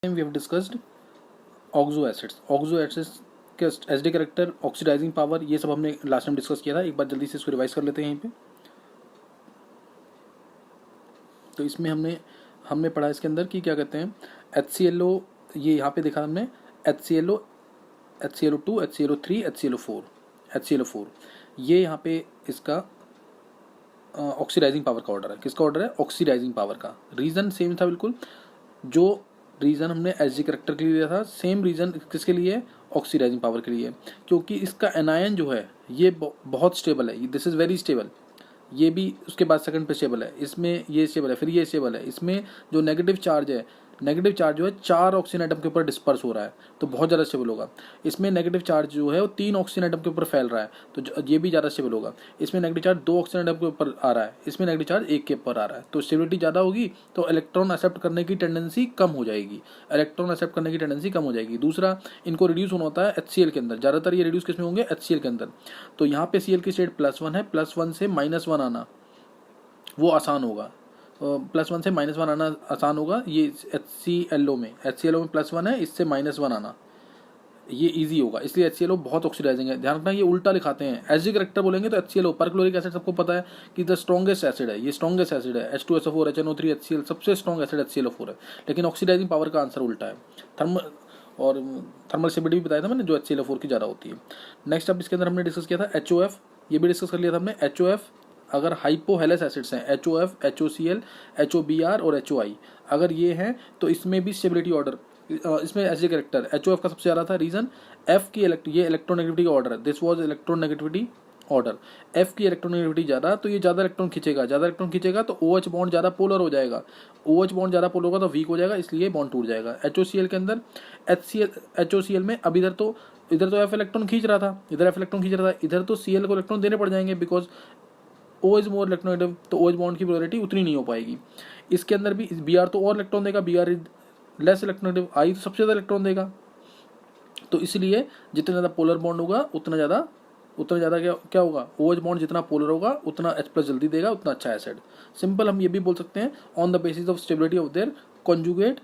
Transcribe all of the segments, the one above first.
we have discussed oxo acids के acidic character, oxidising power, ये सब हमने लास्ट टाइम डिस्कस किया था। एक बार जल्दी से इसको रिवाइज कर लेते हैं यहीं पे। तो इसमें हमने पढ़ा इसके अंदर कि क्या कहते हैं HClO, ये यहाँ पे देखा हमने HClO, HClO2, HClO3, HClO4, ये यहाँ पे इसका ऑक्सीडाइजिंग पावर का ऑर्डर है। किसका ऑर्डर है? ऑक्सीडाइजिंग पावर का। रीज़न सेम था बिल्कुल, जो रीज़न हमने एसिडिक कैरेक्टर के लिए लिया था, सेम रीज़न किसके लिए है? ऑक्सीडाइजिंग पावर के लिए, क्योंकि इसका एनायन जो है ये बहुत स्टेबल है। This is very stable. ये भी उसके बाद सेकंड पे स्टेबल है, इसमें ये स्टेबल है, फिर ये स्टेबल है। इसमें जो नेगेटिव चार्ज है, नेगेटिव चार्ज जो है 4 ऑक्सीजन एटम के ऊपर डिस्पर्स हो रहा है, तो बहुत ज़्यादा स्टेबल होगा। इसमें नेगेटिव चार्ज जो है वो 3 ऑक्सीजन एटम के ऊपर फैल रहा है, तो ये भी ज़्यादा स्टेबल होगा। इसमें नेगेटिव चार्ज 2 ऑक्सीजन एटम के ऊपर आ रहा है, इसमें नेगेटिव चार्ज 1 के ऊपर आ रहा है, तो स्टेबिलिटी ज़्यादा होगी, तो इलेक्ट्रॉन एक्सेप्ट करने की टेंडेंसी कम हो जाएगी। दूसरा, इनको रिड्यूस होना होता है HCl के अंदर, ज़्यादातर ये रिड्यूस किसमें होंगे? HCl के अंदर। तो यहाँ पे Cl की स्टेट +1 है, +1 से -1 आना वो आसान होगा। +1 से -1 आना आसान होगा। ये HClO में +1 है, इससे -1 आना ये इजी होगा, इसलिए HClO बहुत ऑक्सीडाइजिंग है। ध्यान रखना, ये उल्टा लिखाते हैं। एसिडिक कैरेक्टर बोलेंगे तो HClO, परक्लोरिक एसिड सबको पता है कि द स्ट्रॉन्गेस्ट एसिड है, ये स्ट्रॉन्गेस्ट एसिड है। H2SO4, HNO3, HCl सबसे स्ट्रॉन्ग एसिड HClO4 है, लेकिन ऑक्सीडाइजिंग पावर का आंसर उल्टा है। थर्मल स्टेबिलिटी भी बताया था मैंने, जो HClO4 की ज़्यादा होती है। नेक्स्ट अब इसके अंदर हमने डिस्कस किया था HOF, ये भी डिस्कस कर लिया था हमने। HOF अगर हाइपोहेलस एसिड्स हैं, HOF, HOCl, HOBr और HOI, अगर ये हैं तो इसमें भी स्टेबिलिटी ऑर्डर, इसमें एसिडिक कैरेक्टर HOF का सबसे ज़्यादा था। रीज़न F की ये इलेक्ट्रोनेगेटिविटी का ऑर्डर है, this was electronegativity order. F की इलेक्ट्रोनेगेटिविटी ज़्यादा, तो ये ज़्यादा इलेक्ट्रॉन खींचेगा, तो OH बॉन्ड ज़्यादा पोलर हो जाएगा। OH बॉन्ड ज़्यादा पोलर होगा तो वीक हो जाएगा, इसलिए बॉन्ड टूट जाएगा। HOCl के अंदर HOCl में अब इधर तो F इलेक्ट्रॉन खींच रहा था, इधर तो Cl को इलेक्ट्रॉन देने पड़ जाएंगे, because O is more electronegative, तो OH बॉन्ड की पोलैरिटी उतनी नहीं हो पाएगी। इसके अंदर भी Br तो और इलेक्ट्रॉन देगा, Br is less electronegative, I तो सबसे ज़्यादा इलेक्ट्रॉन देगा। तो इसलिए जितना ज़्यादा पोलर बॉन्ड होगा उतना ज़्यादा क्या होगा? OH बॉन्ड जितना पोलर होगा उतना H+ जल्दी देगा, उतना अच्छा एसिड। सिंपल हम ये भी बोल सकते हैं, on the basis of stability of their conjugate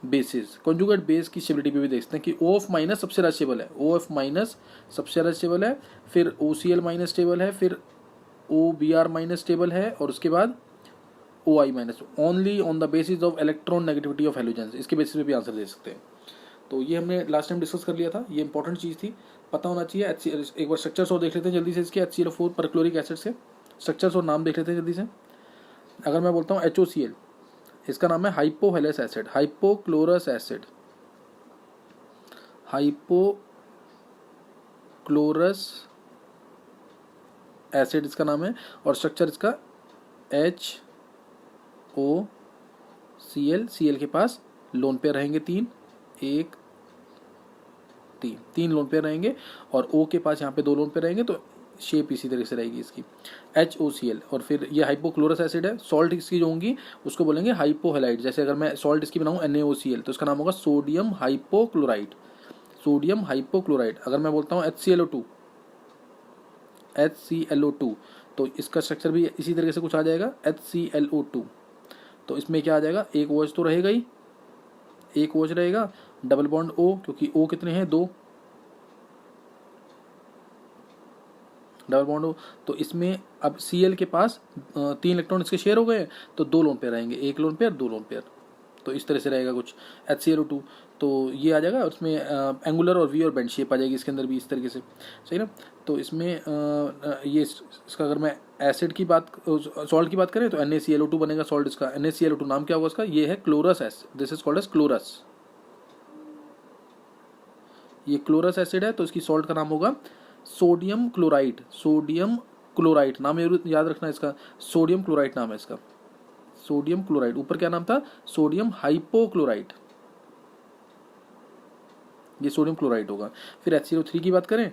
basis. Conjugate base की स्टेबिलिटी पे भी देखते हैं कि OF- सबसे ज़्यादा स्टेबल है, OF- सबसे ज़्यादा स्टेबल है, फिर OCl- स्टेबल है, फिर OBr- स्टेबल है, और उसके बाद OI-। Only on the basis of electron negativity of halogens, इसके बेसिस पे भी आंसर दे सकते हैं। तो ये हमने लास्ट टाइम डिस्कस कर लिया था, ये इंपॉर्टेंट चीज़ थी, पता होना चाहिए। एक बार स्ट्रक्चर्स और देख लेते हैं जल्दी से इसके, HClO4 परक्लोरिक एसिड से स्ट्रक्चर्स और नाम देख लेते हैं जल्दी से। अगर मैं बोलता हूँ HOCl, इसका नाम है hypohalous acid, hypochlorous acid, hypochlorous acid इसका नाम है, और स्ट्रक्चर इसका HOCl। Cl के पास लोन पेयर रहेंगे 3, 1, 3 लोन पेयर रहेंगे, और O के पास यहाँ पे 2 लोन पेयर रहेंगे, तो शेप इसी तरह से रहेगी इसकी, HOCl। और फिर ये हाइपोक्लोरस एसिड है। सॉल्ट इसकी जो होंगी उसको बोलेंगे हाइपोहेलाइड। जैसे अगर मैं सॉल्ट इसकी बनाऊँ NaOCl, तो इसका नाम होगा सोडियम हाइपोक्लोराइड, अगर मैं बोलता हूँ HClO2, तो इसका स्ट्रक्चर भी इसी तरीके से कुछ आ जाएगा, HClO2। तो इसमें क्या आ जाएगा? एक OH तो रहेगा ही, एक OH रहेगा, डबल बॉन्ड O, क्योंकि O कितने हैं? 2, डबल बॉन्ड O। तो इसमें अब Cl के पास 3 इलेक्ट्रॉन इसके शेयर हो गए, तो 2 लोन पेयर रहेंगे, 1 लोन पेयर, 2 लोन पेयर। तो इस तरह से रहेगा कुछ HClO2, तो ये आ जाएगा। उसमें एंगुलर और V और बेंड शेप आ जाएगी इसके अंदर भी इस तरीके से, सही ना। तो इसमें ये इसका अगर मैं एसिड की बात, सॉल्ट की बात करें, तो NaClO2 बनेगा सॉल्ट इसका। NaClO2 नाम क्या होगा इसका? ये है chlorous acid, this is called as chlorous. ये क्लोरस एसिड है, तो इसकी सॉल्ट का नाम होगा सोडियम क्लोराइड। नाम याद रखना इसका, सोडियम क्लोराइड नाम है इसका, सोडियम क्लोराइड। ऊपर क्या नाम था? सोडियम हाइपोक्लोराइड, ये सोडियम क्लोराइड होगा। फिर HClO3 की बात करें,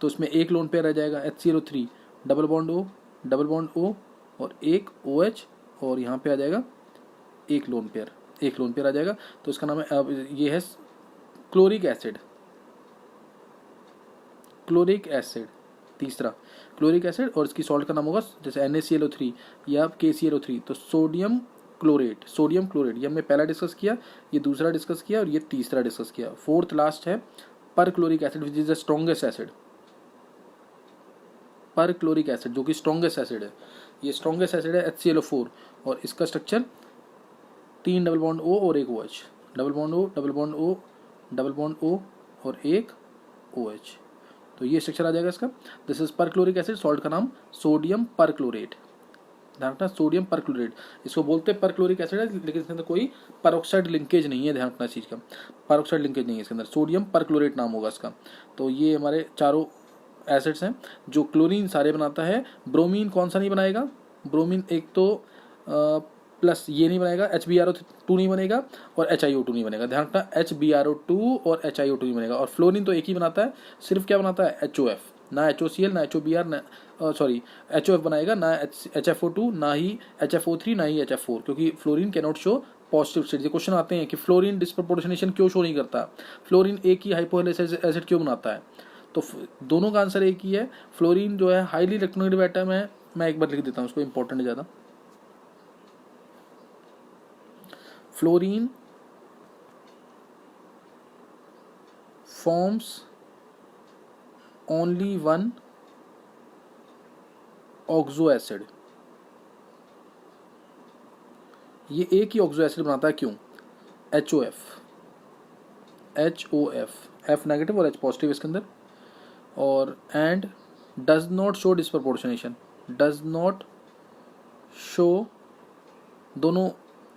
तो इसमें 1 लोन पेयर रह जाएगा, HClO3, डबल बॉन्ड O और एक OH, और यहाँ पे आ जाएगा 1 लोन पेयर आ जाएगा। तो इसका नाम है, अब ये है क्लोरिक एसिड, तीसरा क्लोरिक एसिड, और इसकी सॉल्ट का नाम होगा जैसे NaClO3 या KClO3, तो सोडियम क्लोरेट, सोडियम क्लोरेट, ये हमने पहला डिस्कस किया, ये दूसरा डिस्कस किया और ये तीसरा डिस्कस किया। फोर्थ लास्ट है perchloric acid which is the strongest acid, perchloric acid जो कि स्ट्रॉन्गेस्ट एसिड है, ये स्ट्रॉन्गेस्ट एसिड है HClO4 और इसका स्ट्रक्चर 3 डबल बॉन्ड O और एक OH, double bond O double bond O double bond O और एक OH, तो ये स्ट्रक्चर आ जाएगा इसका। दिस इज पर क्लोरिक एसिड, सॉल्ट का नाम सोडियम पर क्लोरेट, ध्यान रखना सोडियम पर क्लोरेट, इसको बोलते हैं पर क्लोरिक एसिड है लेकिन इसके अंदर कोई परऑक्साइड लिंकेज नहीं है, ध्यान रखना चीज़ का, परऑक्साइड लिंकेज नहीं है इसके अंदर, सोडियम पर क्लोरेट नाम होगा इसका। तो ये हमारे चारों एसिड्स हैं जो क्लोरीन सारे बनाता है। ब्रोमीन कौन सा नहीं बनाएगा, ब्रोमीन एक तो प्लस ये नहीं बनेगा, HbRO2 नहीं बनेगा और HiO2 नहीं बनेगा, ध्यान रखना HbRO2 और HiO2 नहीं बनेगा। और फ्लोरीन तो एक ही बनाता है, सिर्फ क्या बनाता है HOF, ना HOCl ना HOBr ना सॉरी HOF बनाएगा, ना HFO2 ना ही HFO3 ना ही HF4, क्योंकि fluorine can not show positive state. ये क्वेश्चन आते हैं कि फ्लोरीन डिस्प्रोपोर्शनेशन क्यों शो नहीं करता, फ्लोरीन एक ही हाइपोहेलेस एसिड क्यों बनाता है, तो दोनों का आंसर एक ही है। फ्लोरीन जो है हाईली इलेक्ट्रोनेगेटिव एटम है, मैं एक बार लिख देता हूँ उसको, इंपॉर्टेंट है ज़्यादा। Fluorine forms only one oxo acid, ये एक ही ऑक्सो एसिड बनाता है, क्यों, HOF, F नेगेटिव और H पॉजिटिव इसके अंदर, और and does not show disproportionation, does not show, दोनों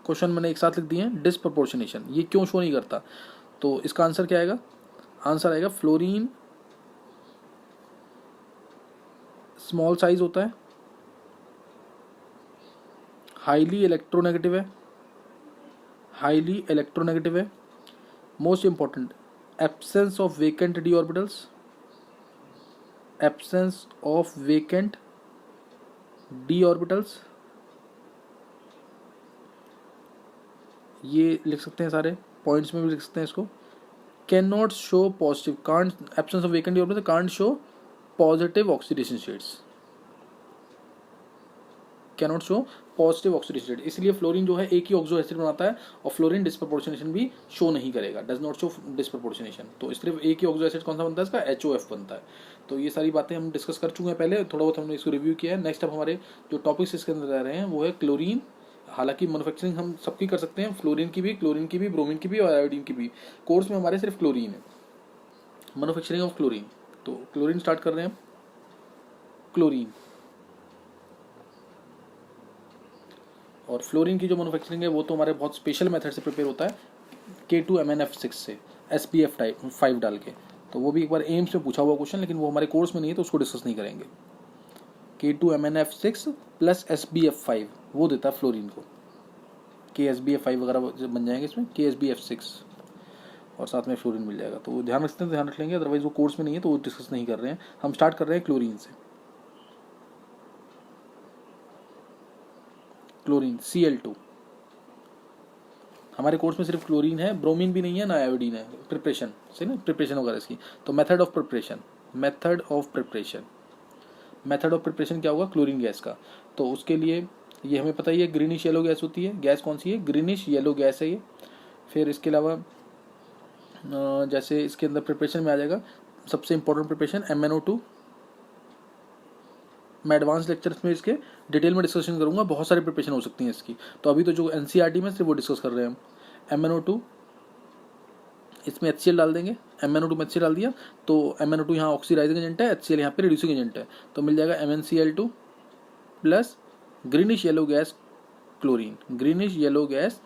क्वेश्चन मैंने एक साथ लिख दिए हैं, डिस्प्रपोर्शनेशन ये क्यों शो नहीं करता, तो इसका आंसर क्या आएगा, आंसर आएगा फ्लोरीन स्मॉल साइज होता है, हाईली इलेक्ट्रोनेगेटिव है, हाईली इलेक्ट्रोनेगेटिव है, most important absence of vacant D orbitals, absence of vacant D orbitals, ये लिख सकते हैं सारे पॉइंट्स में भी लिख सकते हैं इसको। Can not show positive, can't, absence of vacant D orbital can't show positive oxidation states, can not show positive oxidation state, इसलिए फ्लोरीन जो है एक ही ऑक्सो एसिड बनाता है और फ्लोरीन डिस्प्रपोर्शनेशन भी शो नहीं करेगा, डज नॉट शो डिस्प्रपोर्शनेशन, तो सिर्फ एक ही ऑक्सो एसिड कौन सा बनता है इसका, HOF बनता है। तो ये सारी बातें हम डिस्कस कर चुके हैं पहले, थोड़ा बहुत हमने इसको रिव्यू किया है। नेक्स्ट अब हमारे जो टॉपिक्स इसके अंदर रह रहे हैं वो है क्लोरीन, हालांकि मैन्युफैक्चरिंग हम सबकी कर सकते हैं, फ्लोरीन की भी, ब्रोमीन की भी और आयोडीन की भी, कोर्स में हमारे सिर्फ क्लोरीन है, मैन्युफैक्चरिंग ऑफ क्लोरीन। तो क्लोरीन स्टार्ट कर रहे हैं, क्लोरीन और फ्लोरीन की जो मैन्युफैक्चरिंग है वो तो हमारे बहुत स्पेशल मेथड से प्रिपेयर होता है, K2MnF6 से SPF5 डाल के, तो वो भी एक बार एम्स में पूछा हुआ क्वेश्चन, लेकिन वो हमारे कोर्स में नहीं है तो उसको डिस्कस नहीं करेंगे। K2MnF6 प्लस SBF5 वो देता है फ्लोरीन को, KSBF5 वगैरह बन जाएंगे इसमें, KSBF6 और साथ में फ्लोरीन मिल जाएगा, तो वो ध्यान रखते हैं, ध्यान रख लेंगे, अदरवाइज वो कोर्स में नहीं है तो वो डिस्कस नहीं कर रहे हैं। हम स्टार्ट कर रहे हैं क्लोरीन से, क्लोरीन Cl2, हमारे कोर्स में सिर्फ क्लोरीन है, ब्रोमीन भी नहीं है ना आयोडीन है, प्रिपरेशन से ना, प्रिपरेशन वगैरह इसकी। तो method of preparation, method of preparation क्या होगा क्लोरीन गैस का, तो उसके लिए ये हमें पता ही है, ग्रीनिश येलो गैस होती है, गैस कौन सी है, ग्रीनिश येलो गैस है ये। फिर इसके अलावा जैसे इसके अंदर प्रिपरेशन में आ जाएगा सबसे इंपॉर्टेंट प्रिपरेशन MnO2, मैं एडवांस लेक्चर्स में इसके डिटेल में डिस्कशन करूंगा, बहुत सारी प्रिपरेशन हो सकती हैं इसकी, तो अभी तो जो NCERT में सिर्फ वो डिस्कस कर रहे हैं हम। MnO2 इसमें HCl डाल देंगे, MnO2 में HCl डाल दिया तो MnO2 यहाँ ऑक्सीडाइजिंग एजेंट है, HCl यहाँ पे रिड्यूसिंग एजेंट है, तो मिल जाएगा MnCl2 plus greenish yellow gas chlorine, greenish yellow gas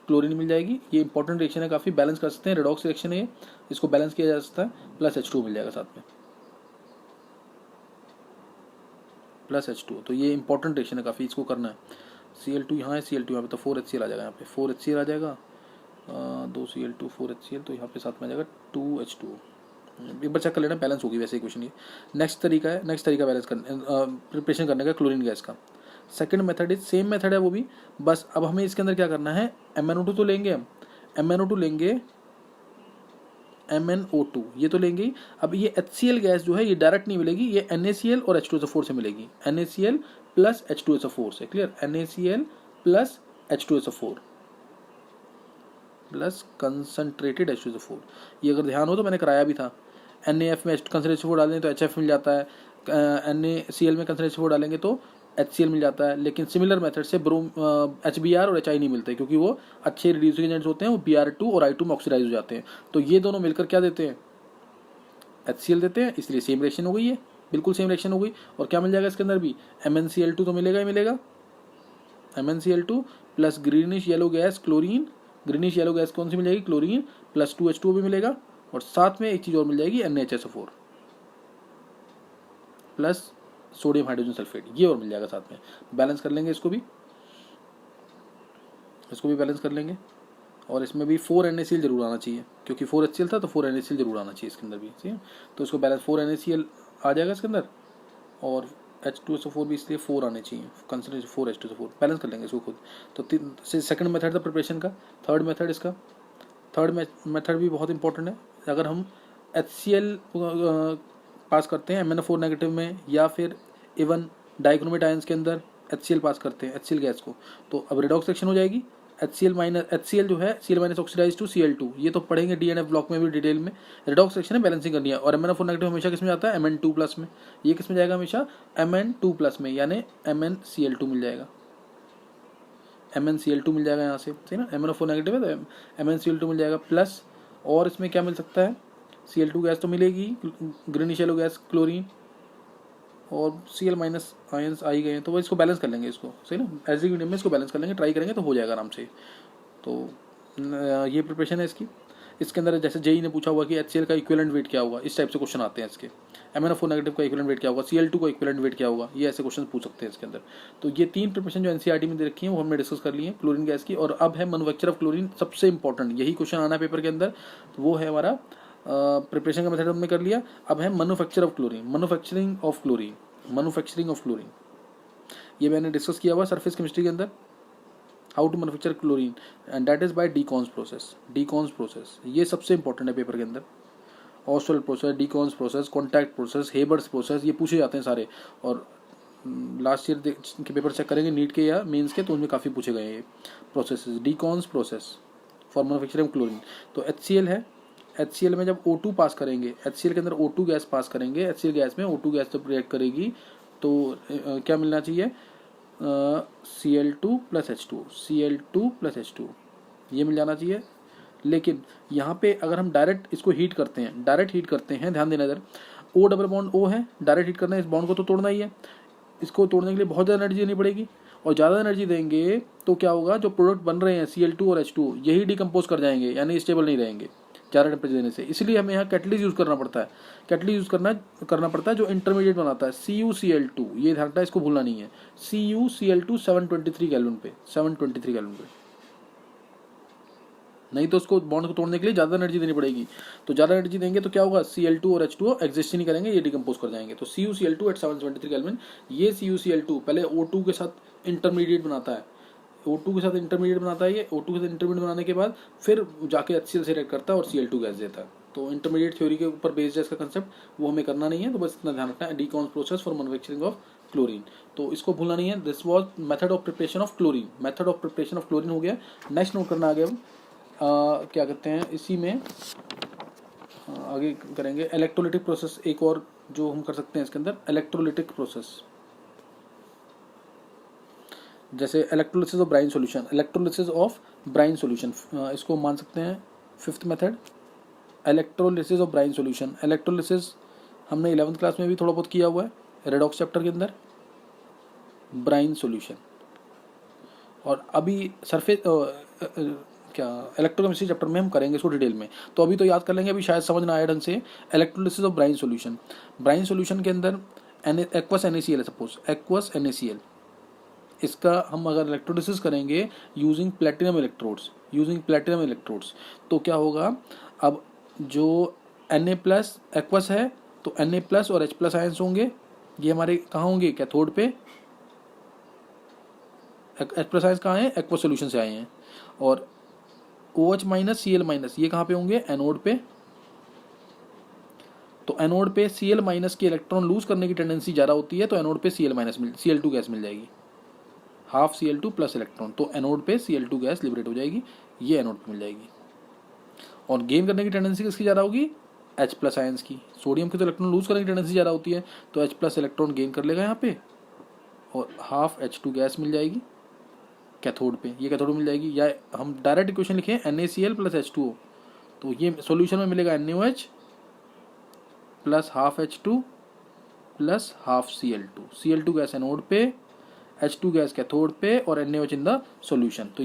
chlorine मिल जाएगी। ये इंपॉर्टेंट रिएक्शन है, काफ़ी बैलेंस कर सकते हैं, रेडॉक्स रिएक्शन है, इसको बैलेंस किया जा सकता है, प्लस H2 मिल जाएगा साथ में, प्लस H2, तो ये इंपॉर्टेंट रिएक्शन है काफ़ी, इसको करना है। Cl2 यहाँ है, Cl2 यहाँ पे, तो 4HCl आ जाएगा, यहाँ पे 4HCl आ जाएगा, 2Cl2 4HCl, तो यहाँ पे साथ में आ जाएगा 2H2। एक बार चेक कर लेना, बैलेंस होगी वैसे ही क्वेश्चन ये। नेक्स्ट तरीका बैलेंस करने प्रिपरेशन करने का क्लोरीन गैस का, second method is same method है वो भी, बस अब हमें इसके अंदर क्या करना है, MnO2 तो लेंगे हम, MnO2 लेंगे, MnO2 ये तो लेंगे ही। अब ये HCl गैस जो है ये डायरेक्ट नहीं मिलेगी, ये NaCl और H2SO4 से मिलेगी, NaCl प्लस H2SO4 से, clear, NaCl plus H2SO4 plus concentrated H2SO4। ये अगर ध्यान हो तो मैंने कराया भी था। NaF में कंसनट्रेटेड H2O डालें तो HF मिल जाता है, NaCl में कंसनट्रेटेड H2O डालेंगे तो HCl मिल जाता है। लेकिन सिमिलर मेथड से HBr और HI नहीं मिलते, क्योंकि वो अच्छे रिड्यूसिंग एजेंट्स होते हैं, वो Br2 और I2 में ऑक्सीडाइज हो जाते हैं। तो ये दोनों मिलकर क्या देते हैं, HCl देते हैं, इसलिए सेम रिएक्शन हो गई है, बिल्कुल सेम रिएक्शन हो गई। और क्या मिल जाएगा इसके अंदर भी, MnCl2 तो मिलेगा ही मिलेगा, MnCl2 plus greenish yellow gas chlorine, greenish yellow gas कौन सी मिल जाएगी, क्लोरीन, प्लस 2H2O भी मिलेगा, और साथ में एक चीज़ और मिल जाएगी NaHSO4 plus sodium hydrogen sulphate, ये और मिल जाएगा साथ में। बैलेंस कर लेंगे इसको भी बैलेंस कर लेंगे। और इसमें भी 4 NaCl जरूर आना चाहिए, क्योंकि 4 HCl था तो 4 NaCl जरूर आना चाहिए इसके अंदर भी, ठीक है। तो इसको बैलेंस 4 NaCl आ जाएगा इसके अंदर, और H2SO4 भी इसलिए 4 आने चाहिए, कंसिडर 4 H2SO4। बैलेंस कर लेंगे इसको खुद। तो सेकंड मेथड था प्रिपरेशन का। थर्ड मेथड इसका, थर्ड मेथड भी बहुत इंपॉर्टेंट है। अगर हम HCl पास करते हैं MnO4 नेगेटिव में, या फिर इवन डाइक्रोमेट आयंस के अंदर HCl पास करते हैं, HCl गैस को, तो अब रिडॉक्स रिएक्शन हो जाएगी। HCl जो है Cl minus oxidise to Cl2, ये तो पढ़ेंगे DNF ब्लॉक में भी डिटेल में। रिडॉक्स रिएक्शन है, बैलेंसिंग करनी है। और MnO4 नेगेटिव हमेशा किस में जाता है, Mn2 प्लस में। ये किस में जाएगा, हमेशा Mn2 प्लस में, यानी MnCl2 मिल जाएगा, MnCl2 मिल जाएगा यहाँ से, सही ना। MnO4 नेगेटिव है तो MnCl2 मिल जाएगा प्लस, और इसमें क्या मिल सकता है, Cl2 गैस तो मिलेगी, ग्रीनिश येलो गैस क्लोरीन, और Cl माइनस आयंस आ ही गए हैं, तो वो इसको बैलेंस कर लेंगे, इसको सही ना, एज मीडियम में इसको बैलेंस कर लेंगे, ट्राई करेंगे तो हो जाएगा आराम से। तो ये प्रिपरेशन है इसकी। इसके अंदर जैसे जेई ने पूछा हुआ कि HCl का इक्विवेलेंट वेट क्या होगा, इस टाइप से क्वेश्चन आते हैं इसके। MnO4 नेगेटिव का इक्विवेलेंट वेट क्या होगा, Cl2 का इक्विवेलेंट वेट क्या होगा, ये ऐसे क्वेश्चन पूछ सकते हैं इसके अंदर। तो ये 3 प्रिपरेशन जो NCERT में दे रखी है वो हमने डिस्कस कर ली है क्लोरीन गैस की। और अब है मैन्युफैक्चर ऑफ क्लोरीन, सबसे इंपॉर्टेंट, यही क्वेश्चन आना है पेपर के अंदर। तो वो है हमारा प्रिपरेशन का मेथड हमने कर लिया। अब है manufacture of chlorine, manufacturing of chlorine, ये मैंने डिस्कस किया हुआ सरफेस केमिस्ट्री के अंदर, how to manufacture chlorine, and that is by Deacon's process. ये सबसे इंपॉर्टेंट है पेपर के अंदर। Ostwald process, Deacon's process, contact process, Haber's process, ये पूछे जाते हैं सारे। और लास्ट ईयर के पेपर चेक करेंगे नीट के या मेंस के, तो उनमें काफ़ी पूछे गए हैं ये process. Deacon's process for manufacturing chlorine. तो HCl है, HCl में जब O2 पास करेंगे, HCl के अंदर O2 गैस पास करेंगे, HCl गैस में O2 गैस जब रिएक्ट करेगी तो क्या मिलना चाहिए, Cl2 प्लस H2, ये मिल जाना चाहिए। लेकिन यहाँ पे अगर हम डायरेक्ट इसको हीट करते हैं, ध्यान देना इधर, O डबल बॉन्ड O है, डायरेक्ट हीट करना है, इस बॉन्ड को तो तोड़ना ही है। इसको तोड़ने के लिए बहुत ज़्यादा एनर्जी देनी पड़ेगी, और ज़्यादा एनर्जी देंगे तो क्या होगा, जो प्रोडक्ट बन रहे हैं Cl2 और H2 यही डिकम्पोज कर जाएंगे, यानी स्टेबल नहीं रहेंगे ज़्यादा टेम्परेचर देने से। इसलिए हमें यहाँ कैटलिस्ट यूज़ करना पड़ता है, करना पड़ता है जो इंटरमीडिएट बनाता है, CuCl2, ये ध्यान रखना, इसको भूलना नहीं है। CuCl2 723 केल्विन पे, नहीं तो उसको बॉन्ड को तोड़ने के लिए ज़्यादा एनर्जी देनी पड़ेगी। तो ज़्यादा एनर्जी देंगे तो क्या होगा, Cl2 और H2O एग्जिस्ट ही नहीं करेंगे, ये डिकम्पोज कर जाएंगे। तो CuCl2 एट 723 केल्विन, ये CuCl2 पहले O2 के साथ इंटरमीडिएट बनाता है, O2 के साथ इंटरमीडिएट बनाता है, ये O2 के साथ इंटरमीडिएट बनाने के बाद फिर जाके HCl से रिएक्ट करता है और Cl2 गैस देता है। तो इंटरमीडिएट थ्योरी के ऊपर बेस्ड है इसका कंसेप्ट, वो हमें करना नहीं है, तो बस इतना ध्यान रखना है। Deacon's process for manufacturing of chlorine, तो इसको भूलना नहीं है। This was method of preparation of chlorine, हो गया। नेक्स्ट नोट करना आगे, क्या कहते हैं इसी में आगे करेंगे इलेक्ट्रोलिटिक प्रोसेस। एक और जो हम कर सकते हैं इसके अंदर, इलेक्ट्रोलिटिक प्रोसेस, जैसे इलेक्ट्रोलिसिस ऑफ ब्राइन सॉल्यूशन, इसको मान सकते हैं fifth method, electrolysis of brine solution. Electrolysis हमने 11th क्लास में भी थोड़ा बहुत किया हुआ है, रेडॉक्स चैप्टर के अंदर, ब्राइन सॉल्यूशन। और अभी सरफेस इलेक्ट्रोकेमिस्ट्री चैप्टर में हम करेंगे इसको डिटेल में, तो अभी तो याद कर लेंगे, अभी शायद समझ ना आया ढंग से। इलेक्ट्रोलिसिस ऑफ ब्राइन सॉल्यूशन के अंदर एक्वस NaCl है, सपोज एक्वस NaCl, इसका हम अगर इलेक्ट्रोलिसिस करेंगे यूजिंग प्लेटिनम इलेक्ट्रोड्स, तो क्या होगा, अब जो Na प्लस एक्वस है तो Na प्लस और H प्लस आयंस होंगे, ये हमारे कहाँ होंगे, कैथोड पे। H प्लस आयंस कहाँ हैं, एक्वस सोल्यूशन से आए हैं। और OH माइनस Cl माइनस ये कहाँ पे होंगे, एनोड पे। तो एनोड पे Cl माइनस के इलेक्ट्रॉन लूज करने की टेंडेंसी ज़्यादा होती है, तो एनोड पे Cl2 गैस मिल जाएगी। हाफ Cl2 प्लस इलेक्ट्रॉन, तो एनोड पे Cl2 गैस लिबरेट हो जाएगी, ये एनोड पे मिल जाएगी। और गेन करने की टेंडेंसी किसकी ज़्यादा होगी, H प्लस आयंस की। सोडियम की तो इलेक्ट्रॉन लूज करने की टेंडेंसी ज़्यादा होती है, तो H प्लस इलेक्ट्रॉन गेन कर लेगा यहाँ पे और हाफ H2 गैस मिल जाएगी कैथोड पे, ये कैथोड मिल जाएगी। या हम डायरेक्ट इक्वेशन लिखें NaCl प्लस H2O, तो ये सॉल्यूशन में मिलेगा NaOH plus half H2 plus half Cl2 gas anode पे, H2 गैस कैथोड पे और NaOH इन द सॉल्यूशन। तो